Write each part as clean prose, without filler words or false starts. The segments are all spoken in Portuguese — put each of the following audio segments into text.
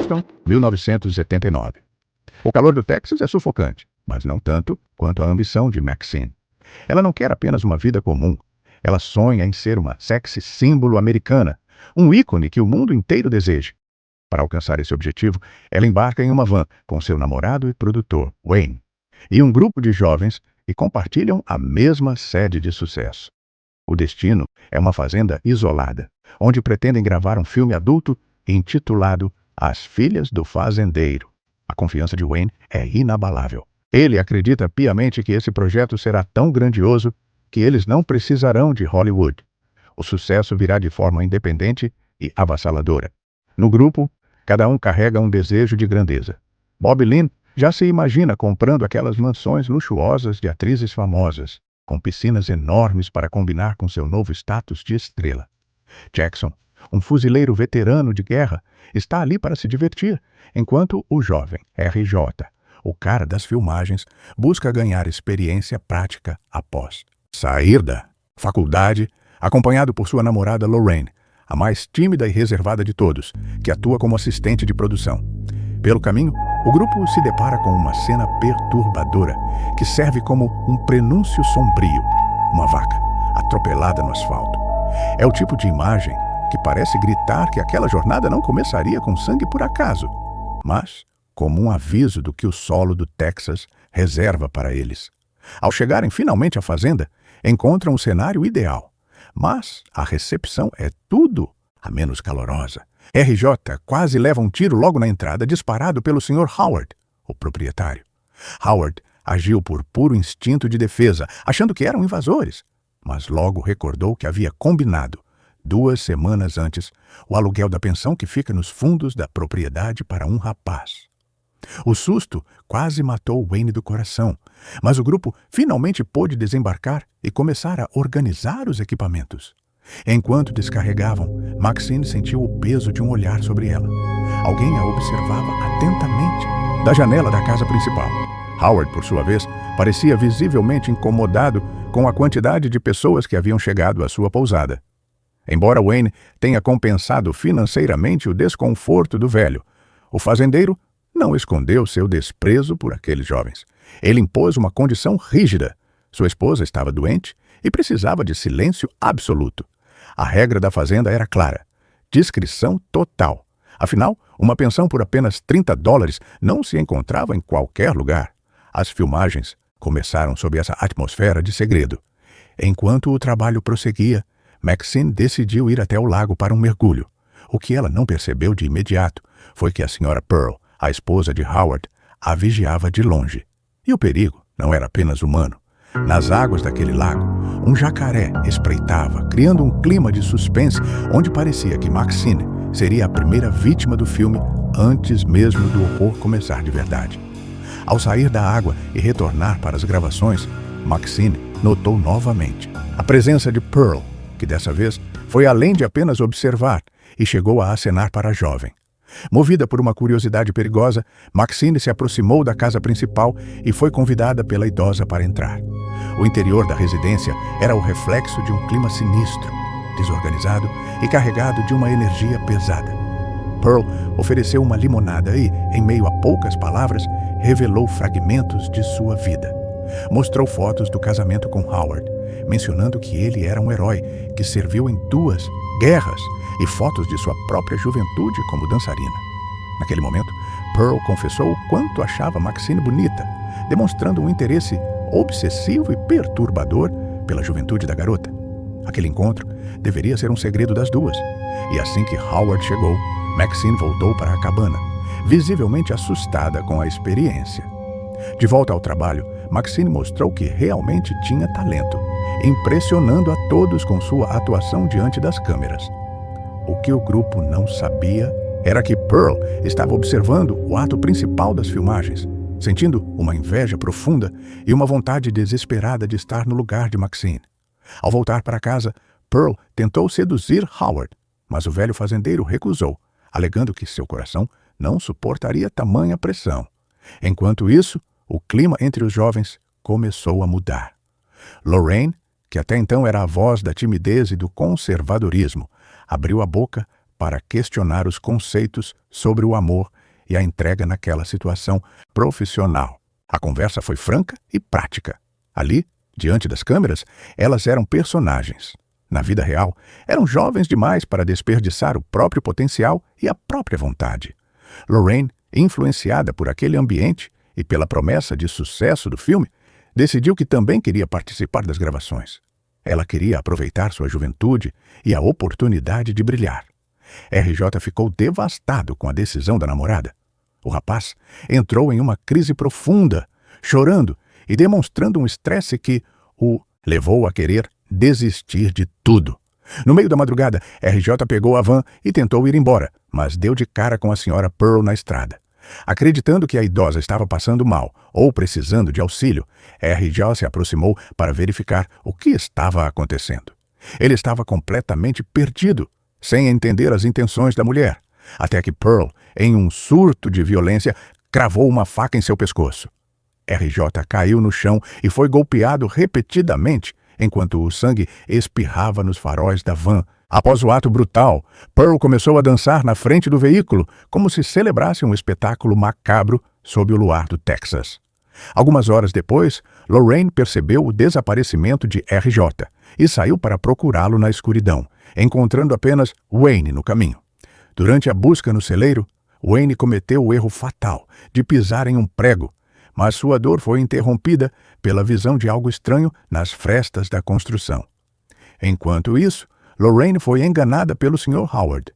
Houston, 1979. O calor do Texas é sufocante, mas não tanto quanto a ambição de Maxine. Ela não quer apenas uma vida comum. Ela sonha em ser uma sexy símbolo americana, um ícone que o mundo inteiro deseja. Para alcançar esse objetivo, ela embarca em uma van com seu namorado e produtor, Wayne, e um grupo de jovens que compartilham a mesma sede de sucesso. O destino é uma fazenda isolada, onde pretendem gravar um filme adulto intitulado As Filhas do Fazendeiro. A confiança de Wayne é inabalável. Ele acredita piamente que esse projeto será tão grandioso que eles não precisarão de Hollywood. O sucesso virá de forma independente e avassaladora. No grupo, cada um carrega um desejo de grandeza. Bob Lynn já se imagina comprando aquelas mansões luxuosas de atrizes famosas, com piscinas enormes para combinar com seu novo status de estrela. Jackson, um fuzileiro veterano de guerra, está ali para se divertir, enquanto o jovem R.J., o cara das filmagens, busca ganhar experiência prática após sair da faculdade, acompanhado por sua namorada Lorraine, a mais tímida e reservada de todos, que atua como assistente de produção. Pelo caminho, o grupo se depara com uma cena perturbadora, que serve como um prenúncio sombrio. Uma vaca, atropelada no asfalto. É o tipo de imagem que parece gritar que aquela jornada não começaria com sangue por acaso, mas como um aviso do que o solo do Texas reserva para eles. Ao chegarem finalmente à fazenda, encontram o cenário ideal, mas a recepção é tudo a menos calorosa. RJ quase leva um tiro logo na entrada, disparado pelo Sr. Howard, o proprietário. Howard agiu por puro instinto de defesa, achando que eram invasores, mas logo recordou que havia combinado, 2 semanas antes, o aluguel da pensão que fica nos fundos da propriedade para um rapaz. O susto quase matou Wayne do coração, mas o grupo finalmente pôde desembarcar e começar a organizar os equipamentos. Enquanto descarregavam, Maxine sentiu o peso de um olhar sobre ela. Alguém a observava atentamente da janela da casa principal. Howard, por sua vez, parecia visivelmente incomodado com a quantidade de pessoas que haviam chegado à sua pousada. Embora Wayne tenha compensado financeiramente o desconforto do velho, o fazendeiro não escondeu seu desprezo por aqueles jovens. Ele impôs uma condição rígida. Sua esposa estava doente e precisava de silêncio absoluto. A regra da fazenda era clara: discrição total. Afinal, uma pensão por apenas $30 não se encontrava em qualquer lugar. As filmagens começaram sob essa atmosfera de segredo. Enquanto o trabalho prosseguia, Maxine decidiu ir até o lago para um mergulho. O que ela não percebeu de imediato foi que a Sra. Pearl, a esposa de Howard, a vigiava de longe. E o perigo não era apenas humano. Nas águas daquele lago, um jacaré espreitava, criando um clima de suspense onde parecia que Maxine seria a primeira vítima do filme antes mesmo do horror começar de verdade. Ao sair da água e retornar para as gravações, Maxine notou novamente a presença de Pearl, que dessa vez foi além de apenas observar e chegou a acenar para a jovem. Movida por uma curiosidade perigosa, Maxine se aproximou da casa principal e foi convidada pela idosa para entrar. O interior da residência era o reflexo de um clima sinistro, desorganizado e carregado de uma energia pesada. Pearl ofereceu uma limonada e, em meio a poucas palavras, revelou fragmentos de sua vida. Mostrou fotos do casamento com Howard, mencionando que ele era um herói que serviu em 2 guerras e fotos de sua própria juventude como dançarina. Naquele momento, Pearl confessou o quanto achava Maxine bonita, demonstrando um interesse obsessivo e perturbador pela juventude da garota. Aquele encontro deveria ser um segredo das duas, e assim que Howard chegou, Maxine voltou para a cabana, visivelmente assustada com a experiência. De volta ao trabalho, Maxine mostrou que realmente tinha talento, impressionando a todos com sua atuação diante das câmeras. O que o grupo não sabia era que Pearl estava observando o ato principal das filmagens, sentindo uma inveja profunda e uma vontade desesperada de estar no lugar de Maxine. Ao voltar para casa, Pearl tentou seduzir Howard, mas o velho fazendeiro recusou, alegando que seu coração não suportaria tamanha pressão. Enquanto isso, o clima entre os jovens começou a mudar. Lorraine, que até então era a voz da timidez e do conservadorismo, abriu a boca para questionar os conceitos sobre o amor e a entrega naquela situação profissional. A conversa foi franca e prática. Ali, diante das câmeras, elas eram personagens. Na vida real, eram jovens demais para desperdiçar o próprio potencial e a própria vontade. Lorraine, influenciada por aquele ambiente e pela promessa de sucesso do filme, decidiu que também queria participar das gravações. Ela queria aproveitar sua juventude e a oportunidade de brilhar. RJ ficou devastado com a decisão da namorada. O rapaz entrou em uma crise profunda, chorando e demonstrando um estresse que o levou a querer desistir de tudo. No meio da madrugada, RJ pegou a van e tentou ir embora, mas deu de cara com a senhora Pearl na estrada. Acreditando que a idosa estava passando mal ou precisando de auxílio, RJ se aproximou para verificar o que estava acontecendo. Ele estava completamente perdido, sem entender as intenções da mulher, até que Pearl, em um surto de violência, cravou uma faca em seu pescoço. RJ caiu no chão e foi golpeado repetidamente, enquanto o sangue espirrava nos faróis da van. Após o ato brutal, Pearl começou a dançar na frente do veículo, como se celebrasse um espetáculo macabro sob o luar do Texas. Algumas horas depois, Lorraine percebeu o desaparecimento de RJ e saiu para procurá-lo na escuridão, encontrando apenas Wayne no caminho. Durante a busca no celeiro, Wayne cometeu o erro fatal de pisar em um prego, mas sua dor foi interrompida pela visão de algo estranho nas frestas da construção. Enquanto isso, Lorraine foi enganada pelo Sr. Howard.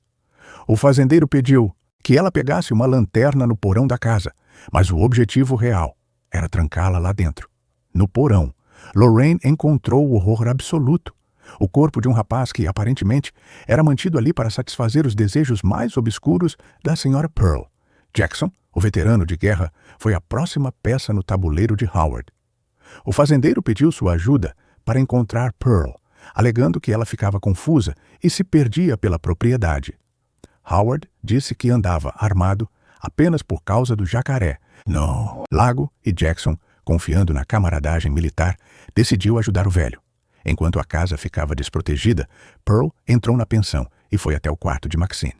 O fazendeiro pediu que ela pegasse uma lanterna no porão da casa, mas o objetivo real era trancá-la lá dentro. No porão, Lorraine encontrou o horror absoluto. O corpo de um rapaz que, aparentemente, era mantido ali para satisfazer os desejos mais obscuros da Sra. Pearl. Jackson, o veterano de guerra, foi a próxima peça no tabuleiro de Howard. O fazendeiro pediu sua ajuda para encontrar Pearl, alegando que ela ficava confusa e se perdia pela propriedade. Howard disse que andava armado apenas por causa do jacaré no lago e Jackson, confiando na camaradagem militar, decidiu ajudar o velho. Enquanto a casa ficava desprotegida, Pearl entrou na pensão e foi até o quarto de Maxine.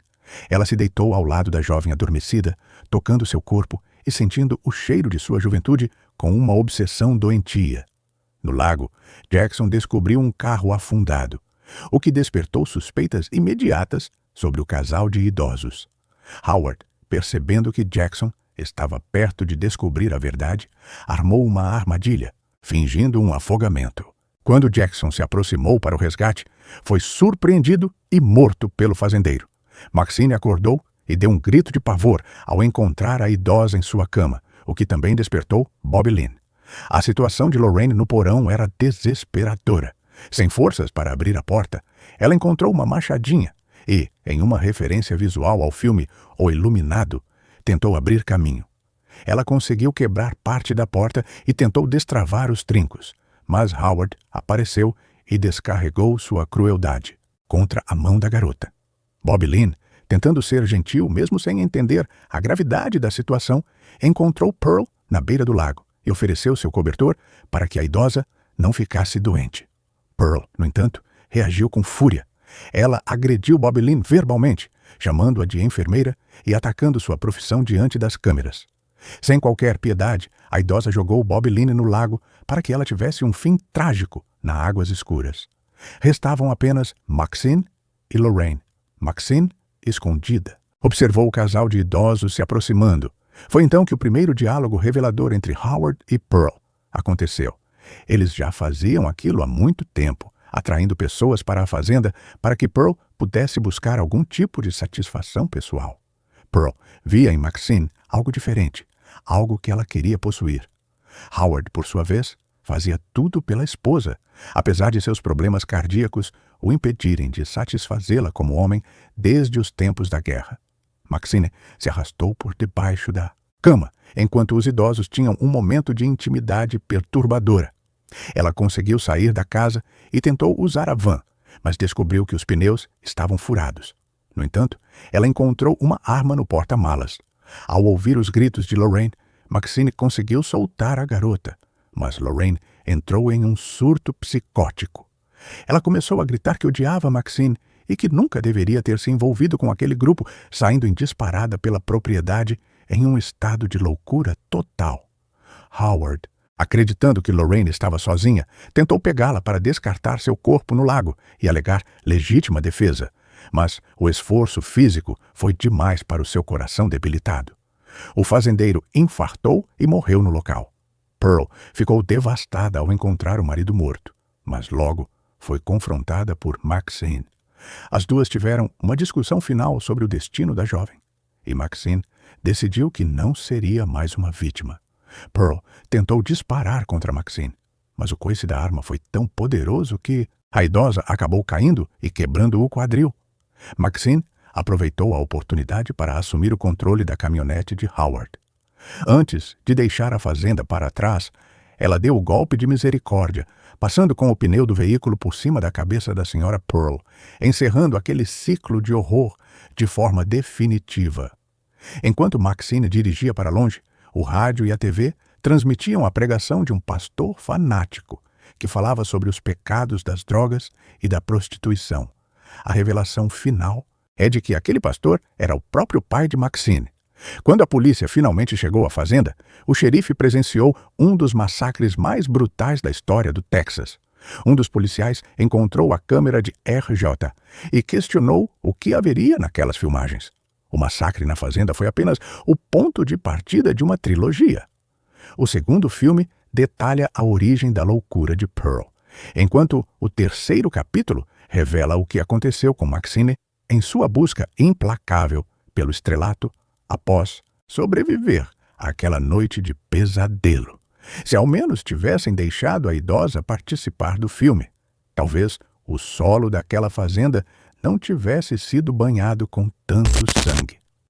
Ela se deitou ao lado da jovem adormecida, tocando seu corpo e sentindo o cheiro de sua juventude com uma obsessão doentia. No lago, Jackson descobriu um carro afundado, o que despertou suspeitas imediatas sobre o casal de idosos. Howard, percebendo que Jackson estava perto de descobrir a verdade, armou uma armadilha, fingindo um afogamento. Quando Jackson se aproximou para o resgate, foi surpreendido e morto pelo fazendeiro. Maxine acordou e deu um grito de pavor ao encontrar a idosa em sua cama, o que também despertou Bobby Lynn. A situação de Lorraine no porão era desesperadora. Sem forças para abrir a porta, ela encontrou uma machadinha e, em uma referência visual ao filme O Iluminado, tentou abrir caminho. Ela conseguiu quebrar parte da porta e tentou destravar os trincos, mas Howard apareceu e descarregou sua crueldade contra a mão da garota. Bobby Lynn, tentando ser gentil mesmo sem entender a gravidade da situação, encontrou Pearl na beira do lago e ofereceu seu cobertor para que a idosa não ficasse doente. Pearl, no entanto, reagiu com fúria. Ela agrediu Bobby Lynn verbalmente, chamando-a de enfermeira e atacando sua profissão diante das câmeras. Sem qualquer piedade, a idosa jogou Bobby Lynn no lago para que ela tivesse um fim trágico nas águas escuras. Restavam apenas Maxine e Lorraine. Maxine, escondida, observou o casal de idosos se aproximando. Foi então que o primeiro diálogo revelador entre Howard e Pearl aconteceu. Eles já faziam aquilo há muito tempo, atraindo pessoas para a fazenda para que Pearl pudesse buscar algum tipo de satisfação pessoal. Pearl via em Maxine algo diferente, algo que ela queria possuir. Howard, por sua vez, fazia tudo pela esposa, apesar de seus problemas cardíacos o impedirem de satisfazê-la como homem desde os tempos da guerra. Maxine se arrastou por debaixo da cama, enquanto os idosos tinham um momento de intimidade perturbadora. Ela conseguiu sair da casa e tentou usar a van, mas descobriu que os pneus estavam furados. No entanto, ela encontrou uma arma no porta-malas. Ao ouvir os gritos de Lorraine, Maxine conseguiu soltar a garota, mas Lorraine entrou em um surto psicótico. Ela começou a gritar que odiava Maxine e que nunca deveria ter se envolvido com aquele grupo, saindo em disparada pela propriedade em um estado de loucura total. Howard, acreditando que Lorraine estava sozinha, tentou pegá-la para descartar seu corpo no lago e alegar legítima defesa, mas o esforço físico foi demais para o seu coração debilitado. O fazendeiro infartou e morreu no local. Pearl ficou devastada ao encontrar o marido morto, mas logo foi confrontada por Maxine. As duas tiveram uma discussão final sobre o destino da jovem, e Maxine decidiu que não seria mais uma vítima. Pearl tentou disparar contra Maxine, mas o coice da arma foi tão poderoso que a idosa acabou caindo e quebrando o quadril. Maxine aproveitou a oportunidade para assumir o controle da caminhonete de Howard. Antes de deixar a fazenda para trás, ela deu o golpe de misericórdia, passando com o pneu do veículo por cima da cabeça da senhora Pearl, encerrando aquele ciclo de horror de forma definitiva. Enquanto Maxine dirigia para longe, o rádio e a TV transmitiam a pregação de um pastor fanático que falava sobre os pecados das drogas e da prostituição. A revelação final é de que aquele pastor era o próprio pai de Maxine. Quando a polícia finalmente chegou à fazenda, o xerife presenciou um dos massacres mais brutais da história do Texas. Um dos policiais encontrou a câmera de RJ e questionou o que haveria naquelas filmagens. O massacre na fazenda foi apenas o ponto de partida de uma trilogia. O segundo filme detalha a origem da loucura de Pearl, enquanto o terceiro capítulo revela o que aconteceu com Maxine em sua busca implacável pelo estrelato após sobreviver àquela noite de pesadelo. Se ao menos tivessem deixado a idosa participar do filme, talvez o solo daquela fazenda não tivesse sido banhado com tanto sangue.